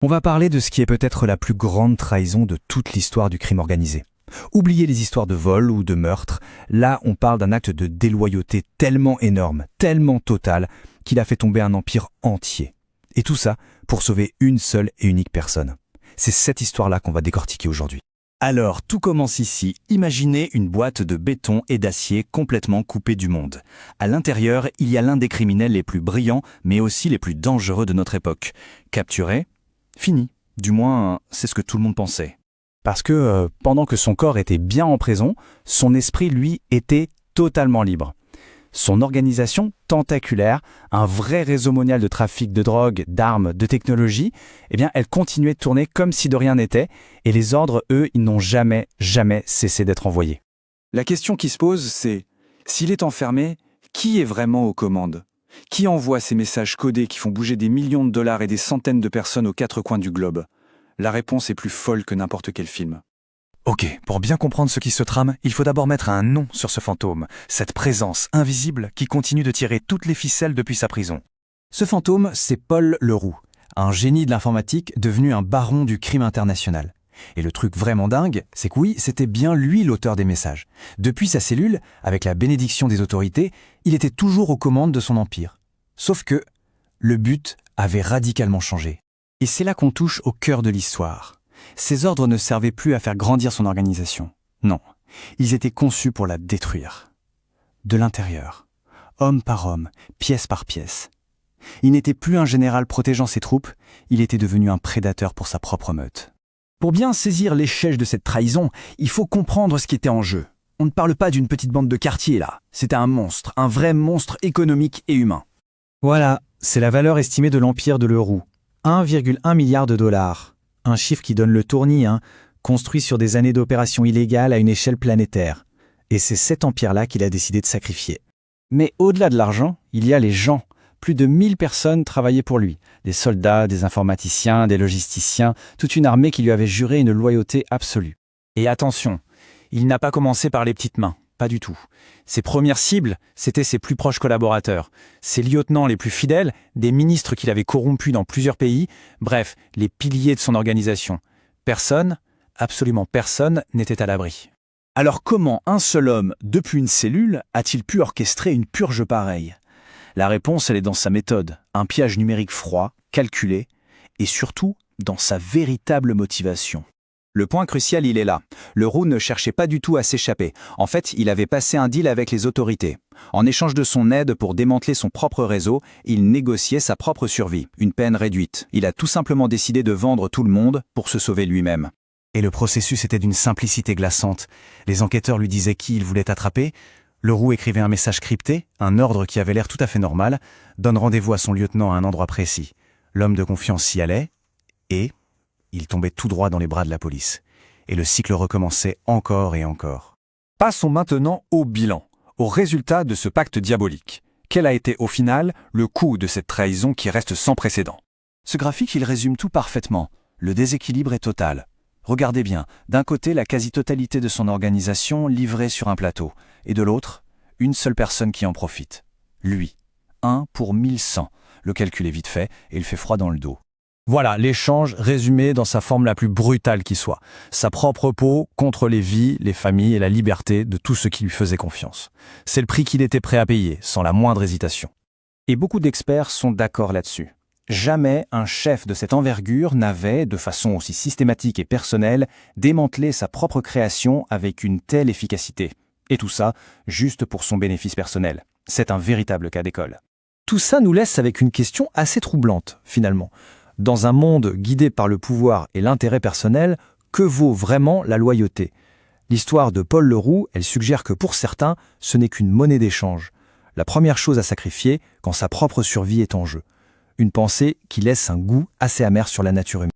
On va parler de ce qui est peut-être la plus grande trahison de toute l'histoire du crime organisé. Oubliez les histoires de vol ou de meurtre, là on parle d'un acte de déloyauté tellement énorme, tellement total, qu'il a fait tomber un empire entier. Et tout ça pour sauver une seule et unique personne. C'est cette histoire-là qu'on va décortiquer aujourd'hui. Alors, tout commence ici. Imaginez une boîte de béton et d'acier complètement coupée du monde. À l'intérieur, il y a l'un des criminels les plus brillants, mais aussi les plus dangereux de notre époque. Capturé, fini. Du moins, c'est ce que tout le monde pensait. Parce que pendant que son corps était bien en prison, son esprit, lui, était totalement libre. Son organisation tentaculaire, un vrai réseau mondial de trafic de drogue, d'armes, de technologie, eh bien, elle continuait de tourner comme si de rien n'était, et les ordres, eux, ils n'ont jamais cessé d'être envoyés. La question qui se pose, c'est s'il est enfermé, qui est vraiment aux commandes? Qui envoie ces messages codés qui font bouger des millions de dollars et des centaines de personnes aux quatre coins du globe? La réponse est plus folle que n'importe quel film. Ok, pour bien comprendre ce qui se trame, il faut d'abord mettre un nom sur ce fantôme, cette présence invisible qui continue de tirer toutes les ficelles depuis sa prison. Ce fantôme, c'est Paul Leroux, un génie de l'informatique devenu un baron du crime international. Et le truc vraiment dingue, c'est que oui, c'était bien lui l'auteur des messages. Depuis sa cellule, avec la bénédiction des autorités, il était toujours aux commandes de son empire. Sauf que le but avait radicalement changé. Et c'est là qu'on touche au cœur de l'histoire. Ces ordres ne servaient plus à faire grandir son organisation. Non, ils étaient conçus pour la détruire. De l'intérieur, homme par homme, pièce par pièce. Il n'était plus un général protégeant ses troupes, il était devenu un prédateur pour sa propre meute. Pour bien saisir l'échelle de cette trahison, il faut comprendre ce qui était en jeu. On ne parle pas d'une petite bande de quartier là, c'était un monstre, un vrai monstre économique et humain. Voilà, c'est la valeur estimée de l'empire de Leroux. 1,1 milliard de dollars. Un chiffre qui donne le tournis, construit sur des années d'opérations illégales à une échelle planétaire. Et c'est cet empire-là qu'il a décidé de sacrifier. Mais au-delà de l'argent, il y a les gens. Plus de 1000 personnes travaillaient pour lui. Des soldats, des informaticiens, des logisticiens, toute une armée qui lui avait juré une loyauté absolue. Et attention, il n'a pas commencé par les petites mains, pas du tout. Ses premières cibles, c'étaient ses plus proches collaborateurs, ses lieutenants les plus fidèles, des ministres qu'il avait corrompus dans plusieurs pays, bref, les piliers de son organisation. Personne, absolument personne, n'était à l'abri. Alors comment un seul homme, depuis une cellule, a-t-il pu orchestrer une purge pareille ? La réponse, elle est dans sa méthode, un piège numérique froid, calculé, et surtout dans sa véritable motivation. Le point crucial, il est là. Leroux ne cherchait pas du tout à s'échapper. En fait, il avait passé un deal avec les autorités. En échange de son aide pour démanteler son propre réseau, il négociait sa propre survie, une peine réduite. Il a tout simplement décidé de vendre tout le monde pour se sauver lui-même. Et le processus était d'une simplicité glaçante. Les enquêteurs lui disaient qui il voulait attraper. Leroux écrivait un message crypté, un ordre qui avait l'air tout à fait normal, donne rendez-vous à son lieutenant à un endroit précis. L'homme de confiance y allait, et il tombait tout droit dans les bras de la police. Et le cycle recommençait encore et encore. Passons maintenant au bilan, au résultat de ce pacte diabolique. Quel a été au final le coût de cette trahison qui reste sans précédent? Ce graphique, il résume tout parfaitement. Le déséquilibre est total. Regardez bien, d'un côté, la quasi-totalité de son organisation livrée sur un plateau, et de l'autre, une seule personne qui en profite. Lui. 1 pour 1100. Le calcul est vite fait, et il fait froid dans le dos. Voilà, l'échange résumé dans sa forme la plus brutale qui soit. Sa propre peau contre les vies, les familles et la liberté de tous ceux qui lui faisaient confiance. C'est le prix qu'il était prêt à payer, sans la moindre hésitation. Et beaucoup d'experts sont d'accord là-dessus. Jamais un chef de cette envergure n'avait, de façon aussi systématique et personnelle, démantelé sa propre création avec une telle efficacité. Et tout ça, juste pour son bénéfice personnel. C'est un véritable cas d'école. Tout ça nous laisse avec une question assez troublante, finalement. Dans un monde guidé par le pouvoir et l'intérêt personnel, que vaut vraiment la loyauté? L'histoire de Paul Leroux, elle suggère que pour certains, ce n'est qu'une monnaie d'échange. La première chose à sacrifier quand sa propre survie est en jeu. Une pensée qui laisse un goût assez amer sur la nature humaine.